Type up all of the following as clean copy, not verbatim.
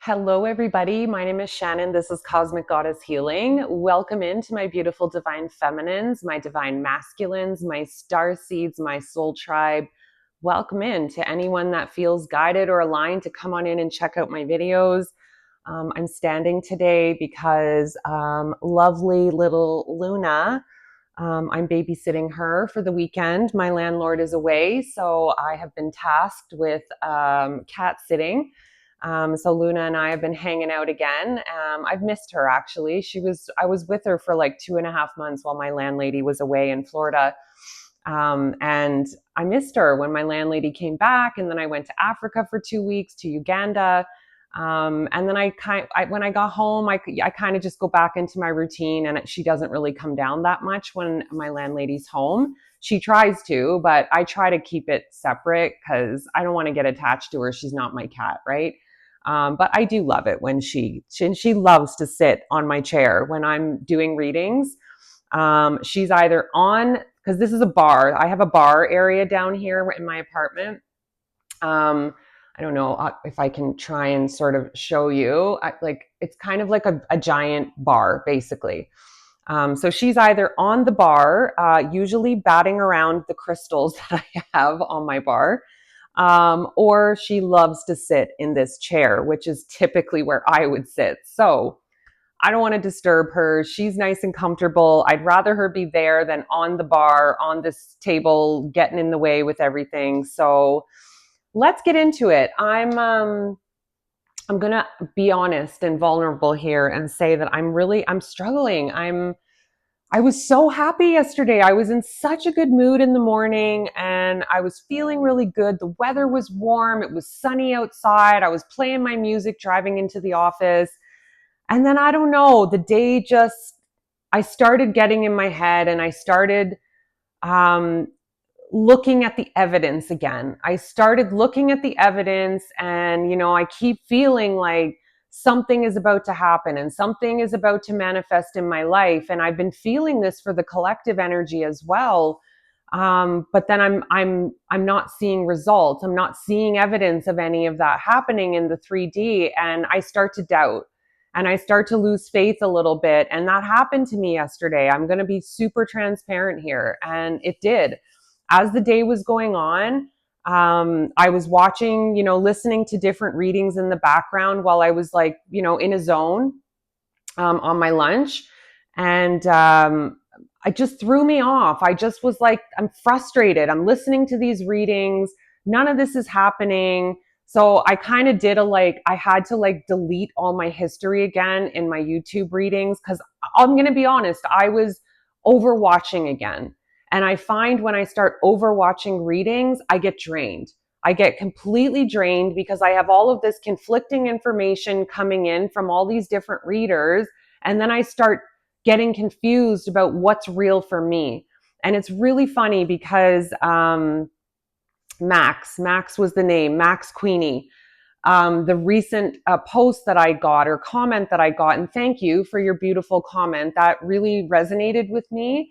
Hello, everybody. My name is Shannon. This is Cosmic Goddess Healing. Welcome into my beautiful divine feminines, my divine masculines, my star seeds, my soul tribe. Welcome in to anyone that feels guided or aligned to come on in and check out my videos. I'm standing today because lovely little Luna, I'm babysitting her for the weekend. My landlord is away, so I have been tasked with cat sitting. So Luna and I have been hanging out again. I've missed her actually. I was with her for like 2.5 months while my landlady was away in Florida. And I missed her when my landlady came back. And then I went to Africa for 2 weeks, to Uganda. And then when I got home, I kind of just go back into my routine, and she doesn't really come down that much when my landlady's home. She tries to, but I try to keep it separate because I don't want to get attached to her. She's not my cat, right? But I do love it when she loves to sit on my chair when I'm doing readings. She's either on, because this is a bar. I have a bar area down here in my apartment. I don't know if I can try and sort of show you. It's kind of like a giant bar, basically. So she's either on the bar, usually batting around the crystals that I have on my bar, or she loves to sit in this chair, which is typically where I would sit. So I don't want to disturb her. She's nice and comfortable. I'd rather her be there than on the bar, on this table, getting in the way with everything. So let's get into it. I'm gonna be honest and vulnerable here and say that I'm struggling. I was so happy yesterday. I was in such a good mood in the morning and I was feeling really good. The weather was warm. It was sunny outside. I was playing my music driving into the office. And then I don't know, I started getting in my head and I started um, looking at the evidence again. I started looking at the evidence and, I keep feeling like something is about to happen and something is about to manifest in my life. And I've been feeling this for the collective energy as well. But then I'm not seeing results. I'm not seeing evidence of any of that happening in the 3D. And I start to doubt and I start to lose faith a little bit. And that happened to me yesterday. I'm going to be super transparent here. And it did. As the day was going on, I was watching, listening to different readings in the background while I was in a zone on my lunch. And it just threw me off. I just was like, I'm frustrated. I'm listening to these readings. None of this is happening. So I kind of I had to delete all my history again in my YouTube readings because I'm going to be honest, I was overwatching again. And I find when I start overwatching readings, I get drained. I get completely drained because I have all of this conflicting information coming in from all these different readers. And then I start getting confused about what's real for me. And it's really funny because Max was the name, Max Queenie. The recent post that I got or comment that I got, and thank you for your beautiful comment, that really resonated with me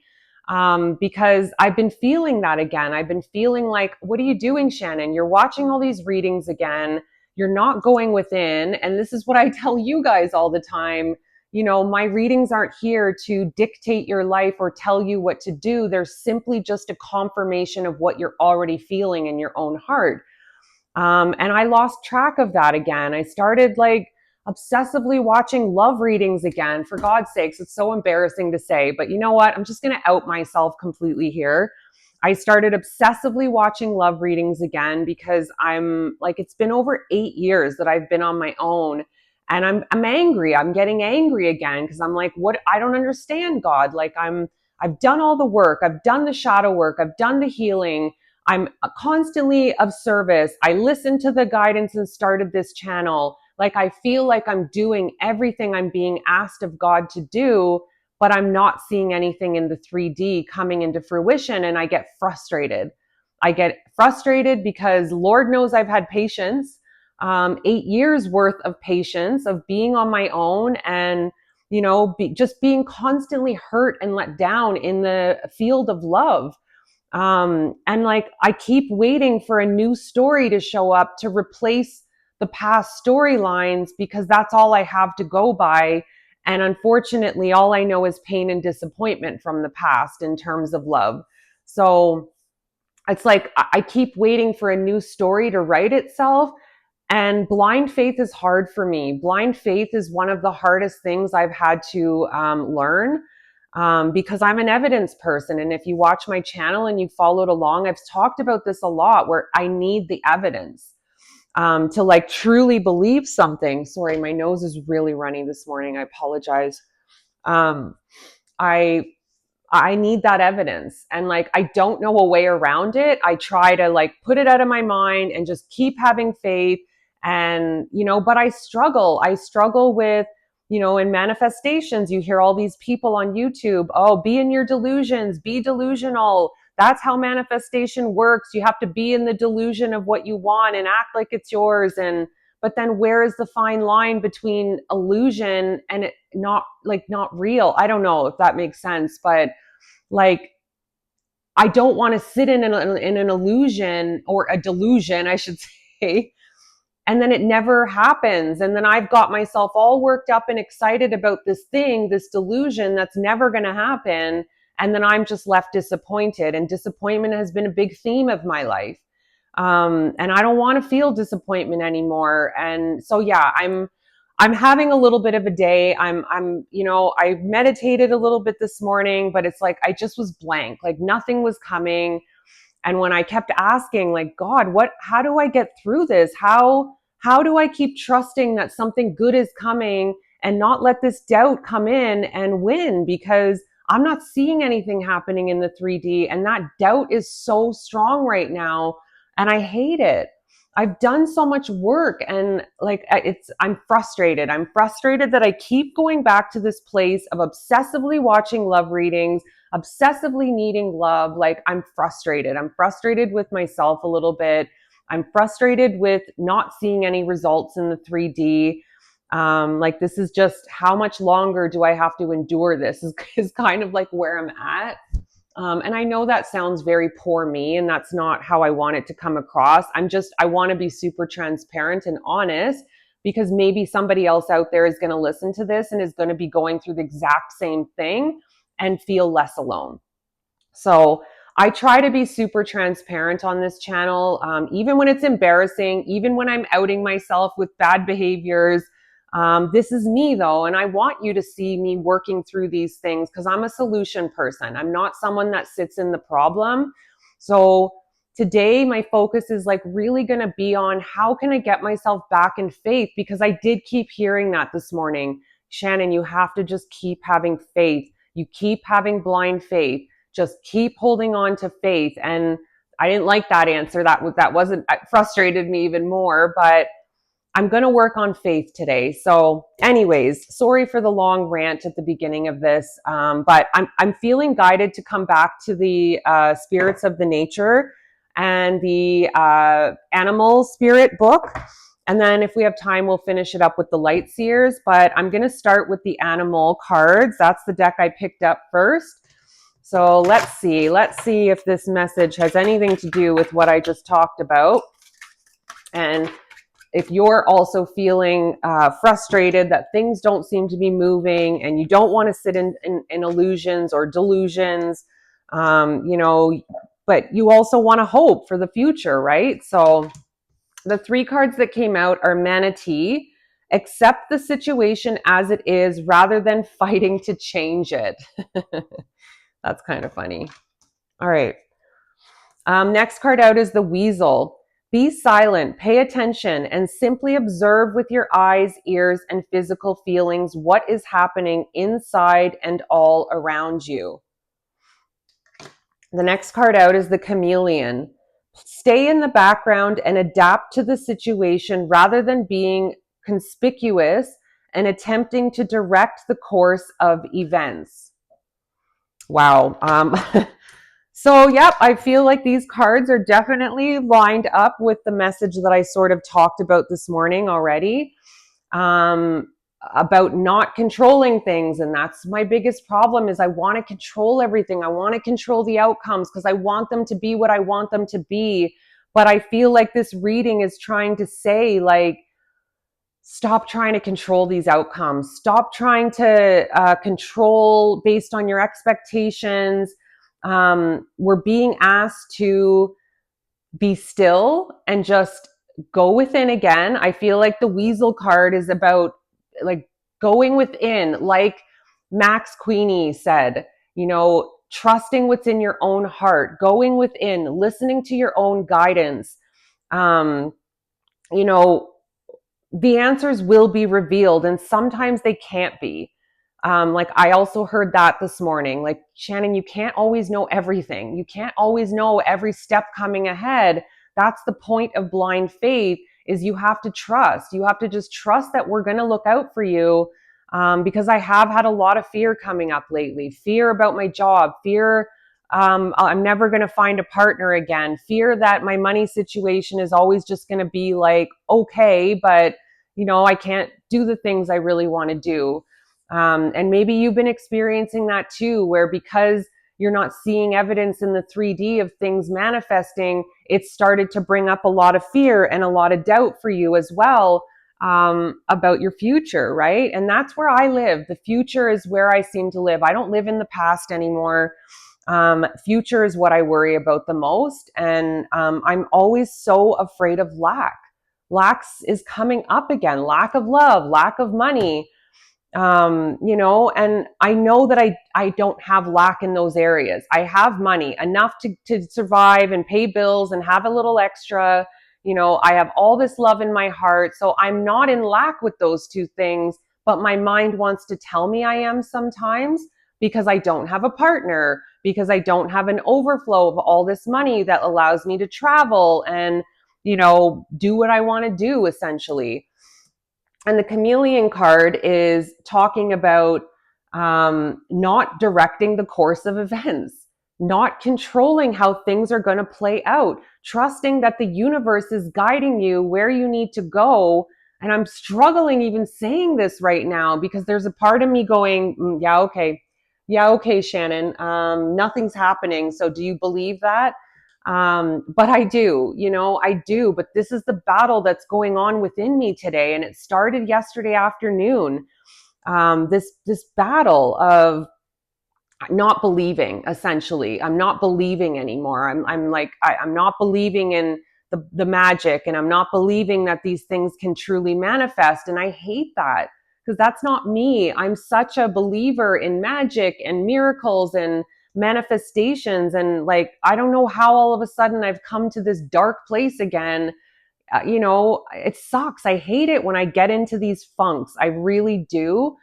because I've been feeling that again. I've been feeling like, what are you doing, Shannon? You're watching all these readings again. You're not going within. And this is what I tell you guys all the time. My readings aren't here to dictate your life or tell you what to do. They're simply just a confirmation of what you're already feeling in your own heart. And I lost track of that again. I started obsessively watching love readings again. For God's sakes, it's so embarrassing to say, but you know what? I'm just going to out myself completely here. I started obsessively watching love readings again because it's been over 8 years that I've been on my own. And I'm angry. I'm getting angry again because I'm like, what? I don't understand, God. I've done all the work. I've done the shadow work. I've done the healing. I'm constantly of service. I listened to the guidance and started this channel. I feel like I'm doing everything I'm being asked of God to do, but I'm not seeing anything in the 3D coming into fruition. And I get frustrated. I get frustrated because Lord knows I've had patience, 8 years worth of patience of being on my own and, just being constantly hurt and let down in the field of love. And I keep waiting for a new story to show up to replace the past storylines because that's all I have to go by. And unfortunately, all I know is pain and disappointment from the past in terms of love. So it's like I keep waiting for a new story to write itself. And blind faith is hard for me. Blind faith is one of the hardest things I've had to learn because I'm an evidence person. And if you watch my channel and you followed along, I've talked about this a lot where I need the evidence to like truly believe something. Sorry, my nose is really runny this morning. I apologize. Um, I I need that evidence. And like, I don't know a way around it. I try to like put it out of my mind and just keep having faith. And, but I struggle. I struggle with, in manifestations, you hear all these people on YouTube, oh, be in your delusions, be delusional. That's how manifestation works. You have to be in the delusion of what you want and act like it's yours. But then where is the fine line between illusion and it not real? I don't know if that makes sense, but like, I don't want to sit in an illusion or a delusion, I should say, and then it never happens. And then I've got myself all worked up and excited about this thing, this delusion that's never going to happen. And then I'm just left disappointed. And disappointment has been a big theme of my life. And I don't want to feel disappointment anymore. And so, yeah, I'm having a little bit of a day. I meditated a little bit this morning, but it's like, I just was blank, like nothing was coming. And when I kept asking, like, God, how do I get through this? How do I keep trusting that something good is coming and not let this doubt come in and win? Because I'm not seeing anything happening in the 3D. And that doubt is so strong right now. And I hate it. I've done so much work and like I'm frustrated. I'm frustrated that I keep going back to this place of obsessively watching love readings, obsessively needing love. Like I'm frustrated. I'm frustrated with myself a little bit. I'm frustrated with not seeing any results in the 3D. Like this is just how much longer do I have to endure this is kind of like where I'm at. And I know that sounds very poor me, and that's not how I want it to come across. I want to be super transparent and honest because maybe somebody else out there is going to listen to this and is going to be going through the exact same thing and feel less alone. So I try to be super transparent on this channel, even when it's embarrassing, even when I'm outing myself with bad behaviors. This is me though, and I want you to see me working through these things because I'm a solution person. I'm not someone that sits in the problem. So today my focus is like really going to be on how can I get myself back in faith, because I did keep hearing that this morning. Shannon, you have to just keep having faith. You keep having blind faith. Just keep holding on to faith. And I didn't like that answer. That wasn't frustrated me even more, but I'm going to work on faith today. So anyways, sorry for the long rant at the beginning of this. But I'm feeling guided to come back to the spirits of the nature and the animal spirit book. And then if we have time, we'll finish it up with the light seers. But I'm going to start with the animal cards. That's the deck I picked up first. So let's see if this message has anything to do with what I just talked about. And if you're also feeling frustrated that things don't seem to be moving and you don't want to sit in illusions or delusions, but you also want to hope for the future, right? So the 3 cards that came out are Manatee. Accept the situation as it is rather than fighting to change it. That's kind of funny. All right. Next card out is the Weasel. Be silent, pay attention, and simply observe with your eyes, ears, and physical feelings what is happening inside and all around you. The next card out is the Chameleon. Stay in the background and adapt to the situation rather than being conspicuous and attempting to direct the course of events. Wow. So, yep, I feel like these cards are definitely lined up with the message that I sort of talked about this morning already, about not controlling things. And that's my biggest problem is I want to control everything. I want to control the outcomes because I want them to be what I want them to be. But I feel like this reading is trying to say, like, stop trying to control these outcomes. Stop trying to control based on your expectations. We're being asked to be still and just go within again. I feel like the weasel card is about like going within, like Max Queenie said, you know, trusting what's in your own heart, going within, listening to your own guidance. Um, you know, the answers will be revealed and sometimes they can't be. Like I also heard that this morning, like Shannon, you can't always know everything. You can't always know every step coming ahead. That's the point of blind faith, is you have to trust. You have to just trust that we're going to look out for you. Because I have had a lot of fear coming up lately, fear about my job, fear I'm never going to find a partner again, fear that my money situation is always just going to be like, okay, but you know, I can't do the things I really want to do. And maybe you've been experiencing that too, where because you're not seeing evidence in the 3D of things manifesting, it's started to bring up a lot of fear and a lot of doubt for you as well, about your future, right? And that's where I live. The future is where I seem to live. I don't live in the past anymore. Future is what I worry about the most. And I'm always so afraid of lack. Lack is coming up again. Lack of love, lack of money, you know, and I know that I don't have lack in those areas. I have money enough to survive and pay bills and have a little extra. You know, I have all this love in my heart. So I'm not in lack with those two things, but my mind wants to tell me I am sometimes, because I don't have a partner, because I don't have an overflow of all this money that allows me to travel and, you know, do what I want to do essentially. And the chameleon card is talking about not directing the course of events, not controlling how things are going to play out, trusting that the universe is guiding you where you need to go. And I'm struggling even saying this right now because there's a part of me going, yeah, okay. Yeah, okay, Shannon. Nothing's happening. So do you believe that? But I do, you know, I do. But this is the battle that's going on within me today, and it started yesterday afternoon. This battle of not believing. Essentially, I'm not believing anymore. I'm like I'm not believing in the magic, and I'm not believing that these things can truly manifest. And I hate that because that's not me. I'm such a believer in magic and miracles and manifestations, and like I don't know how all of a sudden I've come to this dark place again. You know, it sucks. I hate it when I get into these funks. I really do.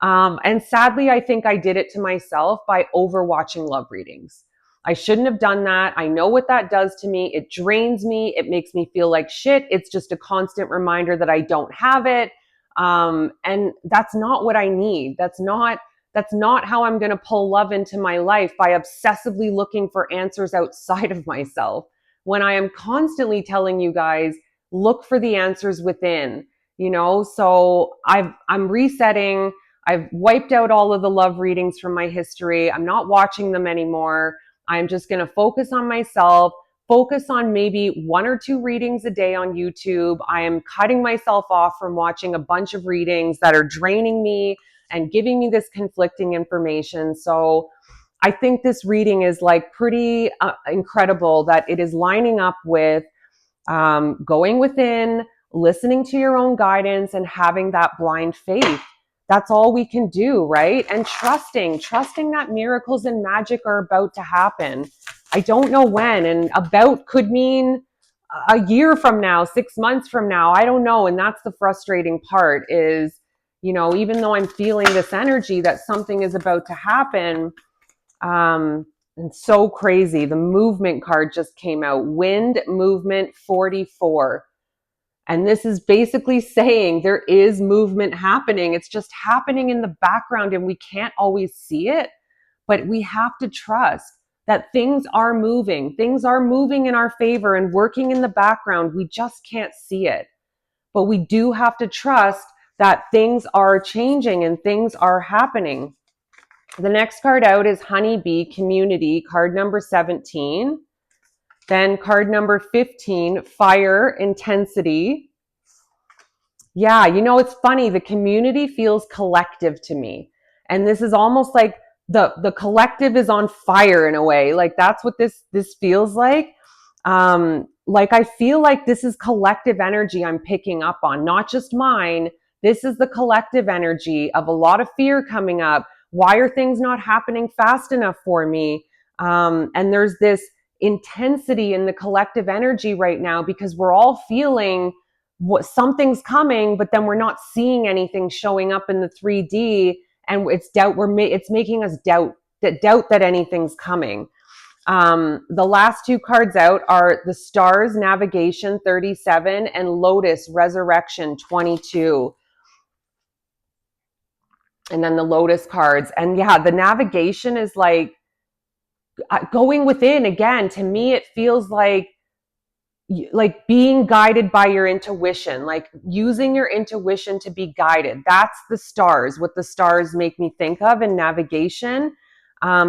And sadly, I think I did it to myself by overwatching love readings. I shouldn't have done that. I know what that does to me. It drains me. It makes me feel like shit. It's just a constant reminder that I don't have it. And that's not what I need. That's not how I'm going to pull love into my life, by obsessively looking for answers outside of myself, when I am constantly telling you guys, look for the answers within, you know? So I'm resetting. I've wiped out all of the love readings from my history. I'm not watching them anymore. I'm just going to focus on myself, focus on maybe 1 or 2 readings a day on YouTube. I am cutting myself off from watching a bunch of readings that are draining me and giving me this conflicting information. So I think this reading is like pretty incredible, that it is lining up with going within, listening to your own guidance, and having that blind faith. That's all we can do, right? And trusting that miracles and magic are about to happen. I don't know when, and about could mean a year from now, 6 months from now. I don't know. And that's the frustrating part is, you know, even though I'm feeling this energy that something is about to happen, and so crazy. The movement card just came out. Wind movement 44. And this is basically saying there is movement happening. It's just happening in the background and we can't always see it, but we have to trust that things are moving. Things are moving in our favor and working in the background. We just can't see it. But we do have to trust that things are changing and things are happening. The next card out is Honeybee Community, card number 17. Then card number 15, Fire Intensity. Yeah, it's funny. The community feels collective to me. And this is almost like the collective is on fire in a way. Like that's what this feels like. Like I feel like this is collective energy I'm picking up on, not just mine. This is the collective energy of a lot of fear coming up. Why are things not happening fast enough for me? And there's this intensity in the collective energy right now because we're all feeling what something's coming, but then we're not seeing anything showing up in the 3D, and it's doubt. It's making us doubt that anything's coming. The last two cards out are the Stars Navigation 37 and Lotus Resurrection 22. And then the Lotus cards. And yeah, the navigation is like going within again. To me, it feels like being guided by your intuition, like using your intuition to be guided. That's the stars, what the stars make me think of in navigation.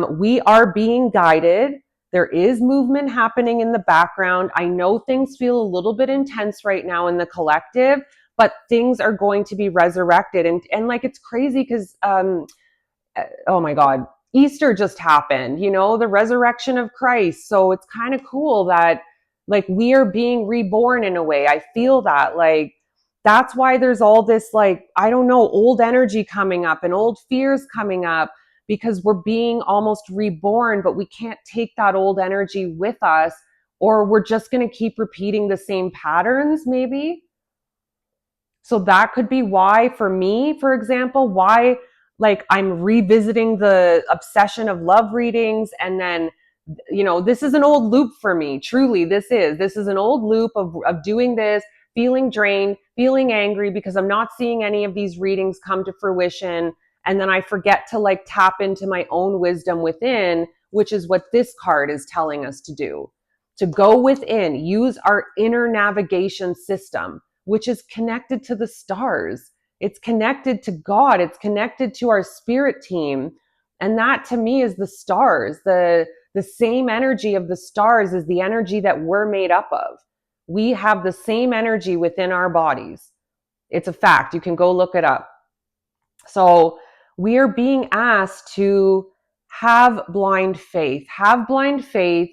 We are being guided. There is movement happening in the background. I know things feel a little bit intense right now in the collective, but things are going to be resurrected. And like, it's crazy because, oh my God, Easter just happened, the resurrection of Christ. So it's kind of cool that like we are being reborn in a way. I feel that like that's why there's all this like, I don't know, old energy coming up and old fears coming up because we're being almost reborn, but we can't take that old energy with us, or we're just going to keep repeating the same patterns maybe. So that could be why, for me, for example, why like I'm revisiting the obsession of love readings. And then, this is an old loop for me. Truly, this is an old loop of doing this, feeling drained, feeling angry because I'm not seeing any of these readings come to fruition. And then I forget to like tap into my own wisdom within, which is what this card is telling us to do. To go within, use our inner navigation system, which is connected to the stars. It's connected to God. It's connected to our spirit team. And that to me is the stars. The same energy of the stars is the energy that we're made up of. We have the same energy within our bodies. It's a fact. You can go look it up. So we are being asked to have blind faith. Have blind faith.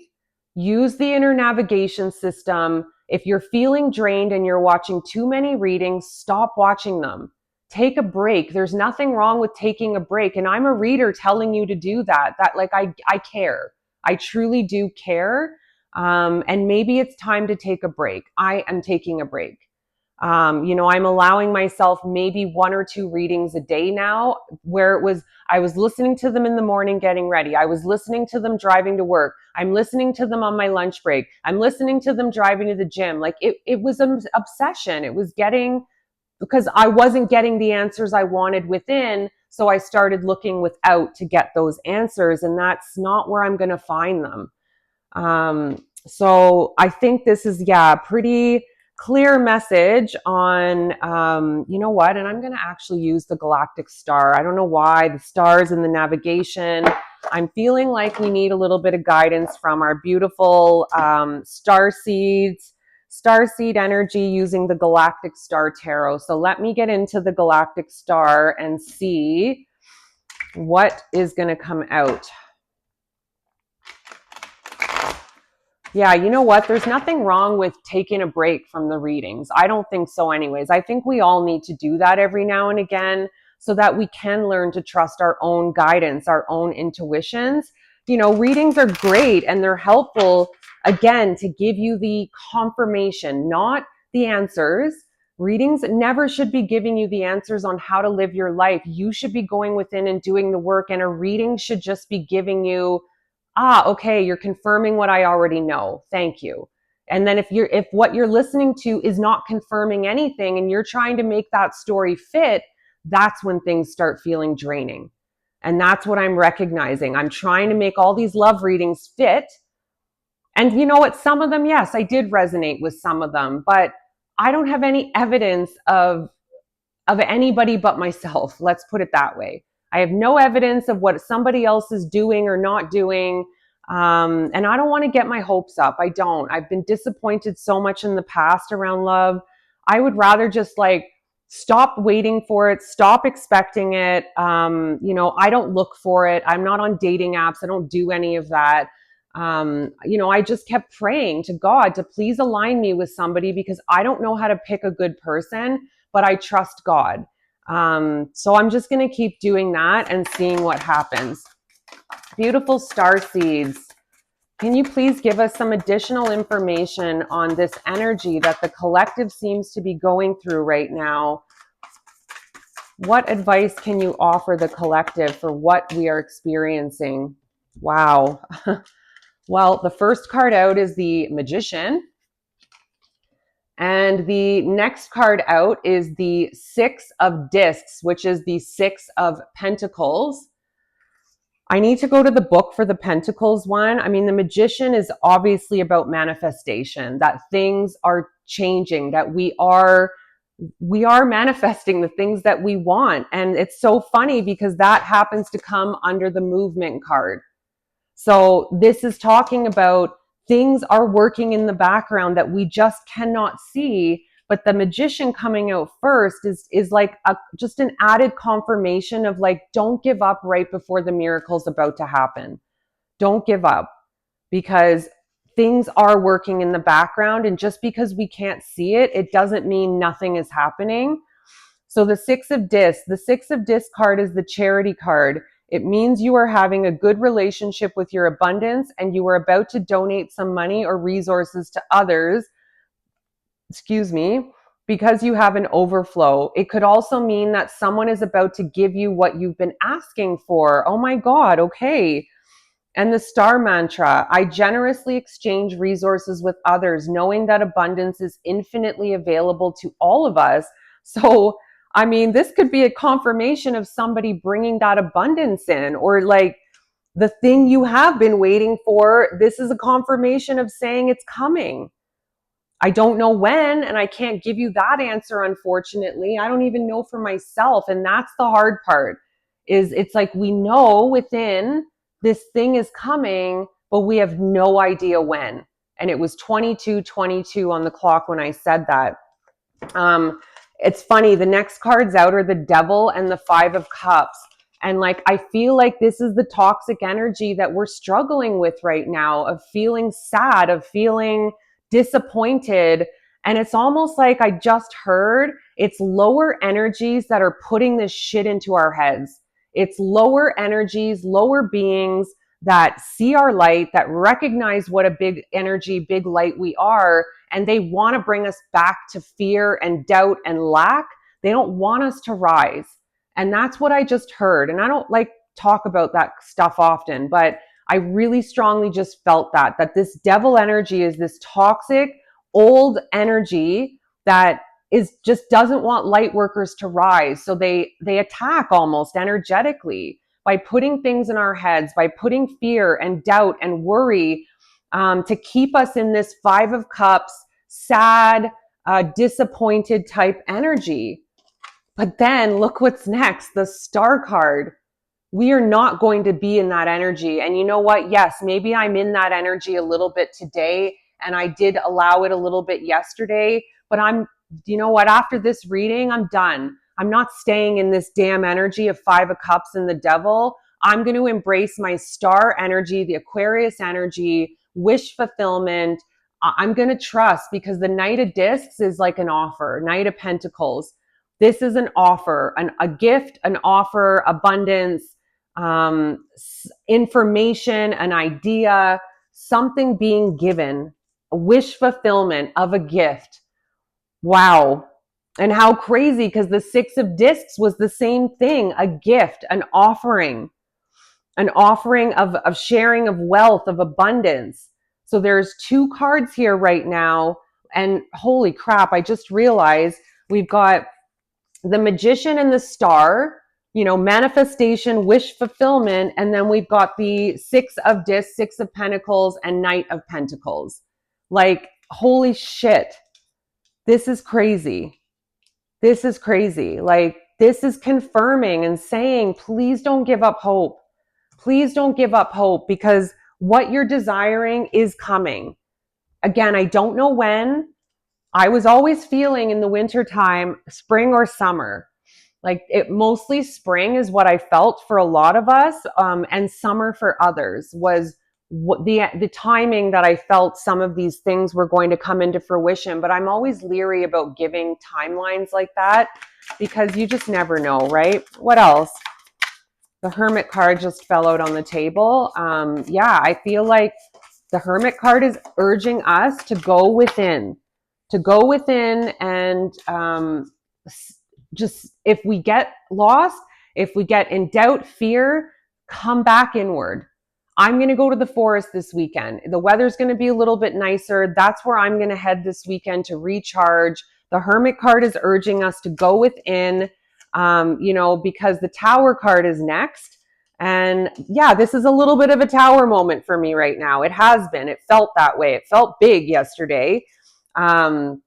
Use the inner navigation system. If you're feeling drained and you're watching too many readings, stop watching them. Take a break. There's nothing wrong with taking a break. And I'm a reader telling you to do that. That like I care. I truly do care. And maybe it's time to take a break. I am taking a break. I'm allowing myself maybe one or two readings a day now, where I was listening to them in the morning getting ready. I was listening to them driving to work. I'm listening to them on my lunch break. I'm listening to them driving to the gym. Like it was an obsession. It was because I wasn't getting the answers I wanted within. So I started looking without to get those answers. And that's not where I'm going to find them. So I think this is, pretty clear message on, you know what? And I'm going to actually use the galactic star. I don't know why the stars and the navigation. I'm feeling like we need a little bit of guidance from our beautiful starseed energy using the galactic star tarot. So let me get into the galactic star and see what is going to come out. Yeah, you know what? There's nothing wrong with taking a break from the readings. I don't think so anyways. I think we all need to do that every now and again so that we can learn to trust our own guidance, our own intuitions. Readings are great and they're helpful, again, to give you the confirmation, not the answers. Readings never should be giving you the answers on how to live your life. You should be going within and doing the work, and a reading should just be giving you, okay, you're confirming what I already know. Thank you. And then if what you're listening to is not confirming anything and you're trying to make that story fit, that's when things start feeling draining. And that's what I'm recognizing. I'm trying to make all these love readings fit. And you know what? Some of them, yes, I did resonate with some of them, but I don't have any evidence of anybody but myself. Let's put it that way. I have no evidence of what somebody else is doing or not doing. And I don't want to get my hopes up. I don't. I've been disappointed so much in the past around love. I would rather just like Stop waiting for it. Stop expecting it. I don't look for it. I'm not on dating apps. I don't do any of that. I just kept praying to God to please align me with somebody, because I don't know how to pick a good person, but I trust God. So I'm just going to keep doing that and seeing what happens. Beautiful star seeds. Can you please give us some additional information on this energy that the collective seems to be going through right now? What advice can you offer the collective for what we are experiencing? Wow. Well, the first card out is the Magician. And the next card out is the Six of Discs, which is the Six of Pentacles. I need to go to the book for the Pentacles one. I mean, the Magician is obviously about manifestation, that things are changing, that we are manifesting the things that we want. And it's so funny because that happens to come under the Movement card. So this is talking about things are working in the background that we just cannot see. But the Magician coming out first is like just an added confirmation of like, don't give up right before the miracle's about to happen. Don't give up, because things are working in the background. And just because we can't see it, it doesn't mean nothing is happening. So the Six of Discs card is the Charity card. It means you are having a good relationship with your abundance and you are about to donate some money or resources to others, because you have an overflow. It could also mean that someone is about to give you what you've been asking for. Oh my God, okay. And the Star Mantra, I generously exchange resources with others, knowing that abundance is infinitely available to all of us. So, I mean, this could be a confirmation of somebody bringing that abundance in, or like the thing you have been waiting for. This is a confirmation of saying it's coming. I don't know when, and I can't give you that answer, unfortunately. I don't even know for myself. And that's the hard part, is it's like we know within this thing is coming, but we have no idea when. And it was 22:22 on the clock when I said that. It's funny, the next cards out are the Devil and the Five of Cups. And like, I feel like this is the toxic energy that we're struggling with right now, of feeling sad, of feeling disappointed. And it's almost like I just heard it's lower energies that are putting this shit into our heads. It's lower energies, lower beings that see our light, that recognize what a big energy, big light we are. And they want to bring us back to fear and doubt and lack. They don't want us to rise. And that's what I just heard. And I don't like talk about that stuff often, but I really strongly just felt that this devil energy is this toxic old energy that is just doesn't want light workers to rise. So they attack almost energetically by putting things in our heads, by putting fear and doubt and worry, to keep us in this Five of Cups, sad, disappointed type energy. But then look what's next, the Star card. We are not going to be in that energy. And you know what? Yes, maybe I'm in that energy a little bit today, and I did allow it a little bit yesterday, but you know what? After this reading, I'm done. I'm not staying in this damn energy of Five of Cups and the Devil. I'm going to embrace my star energy, the Aquarius energy, wish fulfillment. I'm going to trust, because the Knight of Discs is like an offer, Knight of Pentacles. This is an offer, a gift, an offer, abundance, information, an idea, something being given, a wish fulfillment of a gift. Wow. And how crazy, because the Six of Discs was the same thing, a gift, an offering of sharing of wealth, of abundance. So there's two cards here right now. And holy crap, I just realized we've got the Magician and the Star, manifestation, wish fulfillment. And then we've got the Six of Discs, Six of Pentacles, and Knight of Pentacles. Like, holy shit. This is crazy. This is crazy. Like, this is confirming and saying, please don't give up hope. Please don't give up hope, because what you're desiring is coming. Again, I don't know when. I was always feeling in the winter time, spring or summer. Like it mostly spring is what I felt for a lot of us, and summer for others was what the timing that I felt some of these things were going to come into fruition. But I'm always leery about giving timelines like that because you just never know, right? What else? The Hermit card just fell out on the table. Yeah, I feel like the Hermit card is urging us to go within and just if we get lost, if we get in doubt, fear, come back inward. I'm going to go to the forest this weekend. The weather's going to be a little bit nicer. That's where I'm going to head this weekend to recharge. The Hermit card is urging us to go within, because the Tower card is next. And yeah, this is a little bit of a tower moment for me right now. It has been. It felt that way. It felt big yesterday. But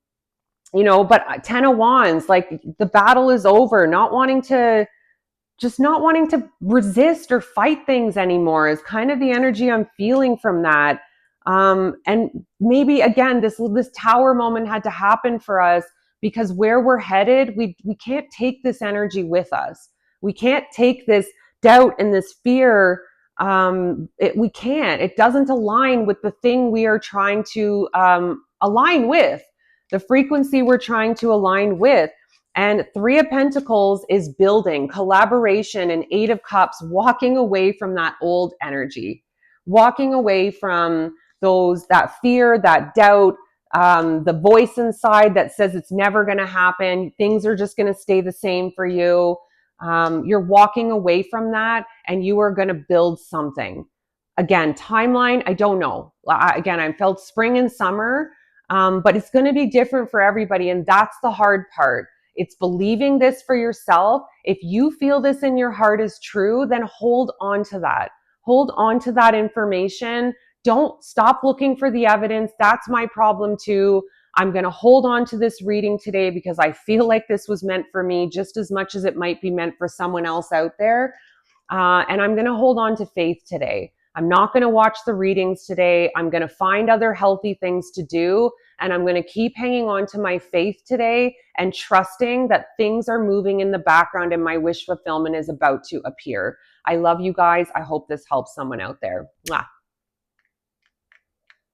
10 of Wands, like the battle is over, not wanting to resist or fight things anymore is kind of the energy I'm feeling from that. And maybe again, this tower moment had to happen for us because where we're headed, we can't take this energy with us. We can't take this doubt and this fear. We can't. It doesn't align with the thing we are trying to align with, the frequency we're trying to align with. And Three of Pentacles is building collaboration, and Eight of Cups walking away from that old energy, walking away from that fear, that doubt, the voice inside that says it's never going to happen. Things are just going to stay the same for you. You're walking away from that and you are going to build something. Again, timeline, I don't know. I felt spring and summer, but it's going to be different for everybody. And that's the hard part. It's believing this for yourself. If you feel this in your heart is true, then hold on to that. Hold on to that information. Don't stop looking for the evidence. That's my problem too. I'm going to hold on to this reading today because I feel like this was meant for me just as much as it might be meant for someone else out there. And I'm going to hold on to faith today. I'm not going to watch the readings today. I'm going to find other healthy things to do. And I'm going to keep hanging on to my faith today and trusting that things are moving in the background and my wish fulfillment is about to appear. I love you guys. I hope this helps someone out there. Mwah.